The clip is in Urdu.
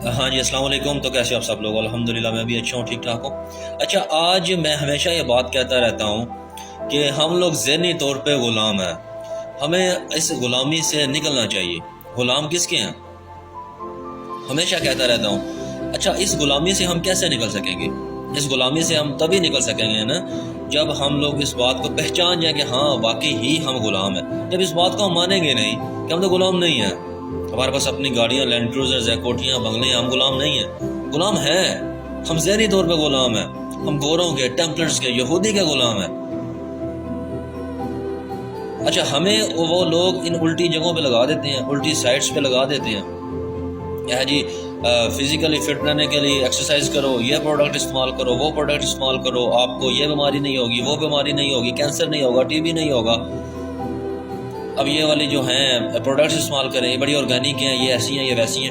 ہاں جی، السلام علیکم۔ تو کیسے آپ سب لوگ؟ الحمدللہ میں بھی اچھا ہوں، ٹھیک ٹھاک ہوں۔ اچھا، آج میں ہمیشہ یہ بات کہتا رہتا ہوں کہ ہم لوگ ذہنی طور پہ غلام ہیں، ہمیں اس غلامی سے نکلنا چاہیے۔ غلام کس کے ہیں؟ ہمیشہ کہتا رہتا ہوں۔ اچھا، اس غلامی سے ہم کیسے نکل سکیں گے؟ اس غلامی سے ہم تبھی نکل سکیں گے نا جب ہم لوگ اس بات کو پہچان جائیں کہ ہاں واقعی ہی ہم غلام ہیں۔ جب اس بات کو ہم مانیں گے نہیں کہ ہم تو غلام نہیں ہیں، ہمارے پاس اپنی گاڑیاں، لینڈ کروزرز ہیں، کوٹھیاں، بنگلے ہیں، ہم غلام نہیں ہیں۔ غلام ہیں، ہم ذہنی طور پہ غلام ہیں، ہم گوروں کے، ٹیمپلرز کے، یہودی کے غلام ہیں۔ اچھا، ہمیں وہ لوگ ان الٹی جگہوں پہ لگا دیتے ہیں، الٹی سائٹس پہ لگا دیتے ہیں، جی فزیکلی فٹ رہنے کے لیے ایکسرسائز کرو، یہ پروڈکٹ استعمال کرو، وہ پروڈکٹ استعمال کرو، آپ کو یہ بیماری نہیں ہوگی، وہ بیماری نہیں ہوگی، کینسر نہیں ہوگا، ٹی بی نہیں ہوگا۔ اب یہ والی جو ہیں پروڈکٹس استعمال کریں، یہ بڑی آرگینک ہیں، یہ ایسی ہیں، یہ ویسی ہیں،